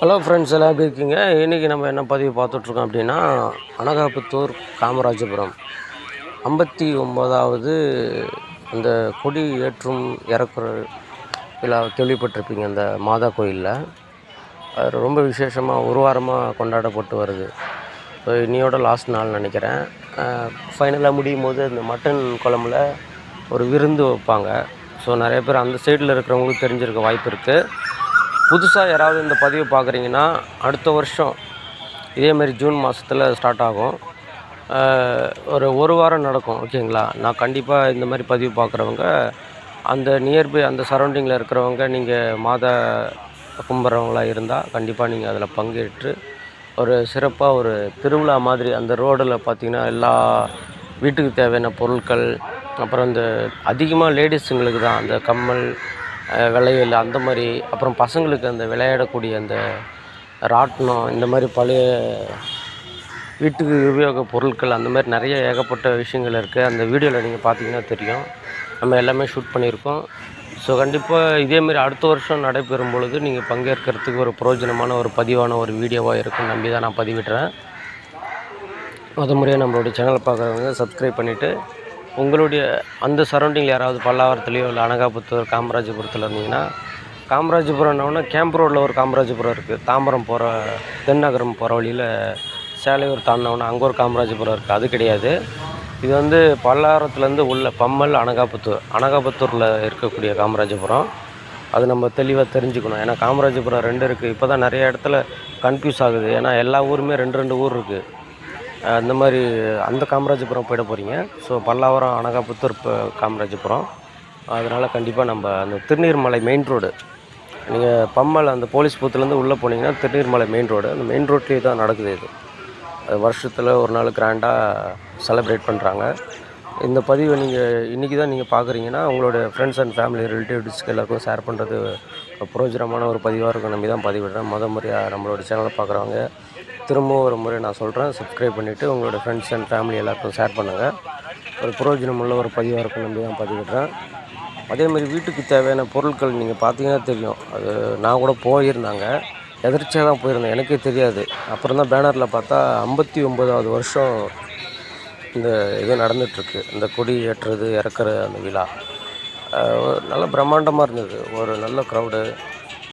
Hello friends, எல்லாம் எப்படி இருக்கீங்க? இன்றைக்கி நம்ம என்ன பதிவு பார்த்துட்ருக்கோம் அப்படின்னா, அனகாபுத்தூர் காமராஜபுரம் 59வது அந்த கொடி ஏற்றும் இறக்குற விழா கேள்விப்பட்டிருப்பீங்க. அந்த மாதா கோயிலில் அது ரொம்ப விசேஷமாக ஒரு வாரமாக கொண்டாடப்பட்டு வருது. ஸோ இன்னையோட லாஸ்ட் நாள் நினைக்கிறேன். ஃபைனலாக முடியும் போது அந்த மட்டன் குழம்புல ஒரு விருந்து வைப்பாங்க. ஸோ நிறைய பேர் அந்த சைடில் இருக்கிறவங்களுக்கு தெரிஞ்சிருக்க வாய்ப்பு இருக்குது. புதுசாக யாராவது இந்த பதிவை பார்க்குறீங்கன்னா, அடுத்த வருஷம் இதேமாரி ஜூன் மாதத்தில் ஸ்டார்ட் ஆகும். ஒரு வாரம் நடக்கும். ஓகேங்களா? நான் கண்டிப்பாக இந்த மாதிரி பதிவு பார்க்குறவங்க, அந்த நியர்பை அந்த சரௌண்டிங்கில் இருக்கிறவங்க, நீங்கள் மாதா கும்பிட்றவங்களா இருந்தால் கண்டிப்பாக நீங்கள் அதில் பங்கேற்று ஒரு சிறப்பாக ஒரு திருவிழா மாதிரி அந்த ரோடில் பார்த்திங்கன்னா எல்லா வீட்டுக்கு தேவையான பொருட்கள், அப்புறம் இந்த அதிகமாக லேடிஸுங்களுக்கு தான் அந்த கம்மல், வளையல் அந்த மாதிரி, அப்புறம் பசங்களுக்கு அந்த விளையாடக்கூடிய அந்த ராட்டினம், இந்த மாதிரி பழைய வீட்டுக்கு உபயோக பொருட்கள், அந்த மாதிரி நிறைய ஏகப்பட்ட விஷயங்கள் இருக்குது. அந்த வீடியோவில் நீங்கள் பார்த்தீங்கன்னா தெரியும். நம்ம எல்லாமே ஷூட் பண்ணியிருக்கோம். ஸோ கண்டிப்பாக இதேமாரி அடுத்த வருஷம் நடைபெறும் பொழுது நீங்கள் பங்கேற்கிறதுக்கு ஒரு பிரயோஜனமான ஒரு பதிவான ஒரு வீடியோவாக இருக்குன்னு நம்பி தான் நான் பதிவிடுறேன். முறையாக நம்மளுடைய சேனலை பார்க்குறவங்க சப்ஸ்கிரைப் பண்ணிவிட்டு, உங்களுடைய அந்த சரௌண்டிங்கில் யாராவது பல்லாவரத்துலேயோ இல்லை அனகாபுத்தூர் காமராஜபுரத்தில் இருந்தீங்கன்னா, காமராஜபுரம்னோடனே கேம்ப் ரோட்டில் ஒரு காமராஜபுரம் இருக்குது. தாம்பரம் போகிற தென்னகரம் போகிற வழியில் சேலையூர் தாண்டினோன்னா அங்கே ஒரு காமராஜபுரம் இருக்குது. அது கிடையாது. இது வந்து பல்லாவரத்துலேருந்து உள்ள பம்மல் அனகாபுத்தூரில் இருக்கக்கூடிய காமராஜபுரம். அது நம்ம தெளிவாக தெரிஞ்சுக்கணும். ஏன்னா காமராஜபுரம் 2 இருக்குது. இப்போ தான் நிறைய இடத்துல கன்ஃபியூஸ் ஆகுது. ஏன்னா எல்லா ஊருமே 2 ஊர் இருக்குது. அந்த மாதிரி அந்த காமராஜபுரம் போயிட போகிறீங்க. ஸோ பல்லாவரம், அனகாபுத்தூர், காமராஜபுரம். அதனால் கண்டிப்பாக நம்ம அந்த திருநீர்மலை மெயின் ரோடு, நீங்கள் பம்மல் அந்த போலீஸ் பூத்துலேருந்து உள்ளே போனீங்கன்னா திருநீர்மலை மெயின் ரோடு, அந்த மெயின் ரோட்லேயே தான் நடக்குது இது. அது வருஷத்தில் ஒரு நாள் கிராண்டாக செலிப்ரேட் பண்ணுறாங்க. இந்த பதிவை நீங்கள் இன்றைக்கி தான் நீங்கள் பார்க்குறீங்கன்னா, உங்களோட ஃப்ரெண்ட்ஸ் அண்ட் ஃபேமிலி ரிலேட்டிவ்ஸ்க்கு எல்லாருக்கும் ஷேர் பண்ணுறது பிரயோஜனமான ஒரு பதிவாக இருக்கும் நம்பி தான் பதிவிடுறேன். முறையாக நம்மளோட சேனலை பார்க்குறவங்க திரும்பவும் ஒரு முறை நான் சொல்கிறேன், சப்ஸ்கிரைப் பண்ணிவிட்டு உங்களோட ஃப்ரெண்ட்ஸ் அண்ட் ஃபேமிலி எல்லாருக்கும் ஷேர் பண்ணுங்கள். ஒரு பிரயோஜனமுள்ள ஒரு பதிவாக இருக்கும் நம்பி தான் பதிவிடுறேன். அதேமாதிரி வீட்டுக்கு தேவையான பொருட்கள் நீங்கள் பார்த்தீங்கன்னா தெரியும். அது நான் கூட போயிருந்தாங்க, எதிர்ச்சியாக தான் போயிருந்தேன், எனக்கே தெரியாது. அப்புறம் தான் பேனரில் பார்த்தா 59வது வருஷம் இந்த இது நடந்துகிட்ருக்கு. இந்த கொடி ஏற்றுறது, இறக்குற அந்த விழா நல்ல பிரம்மாண்டமாக இருந்தது. ஒரு நல்ல க்ரௌடு.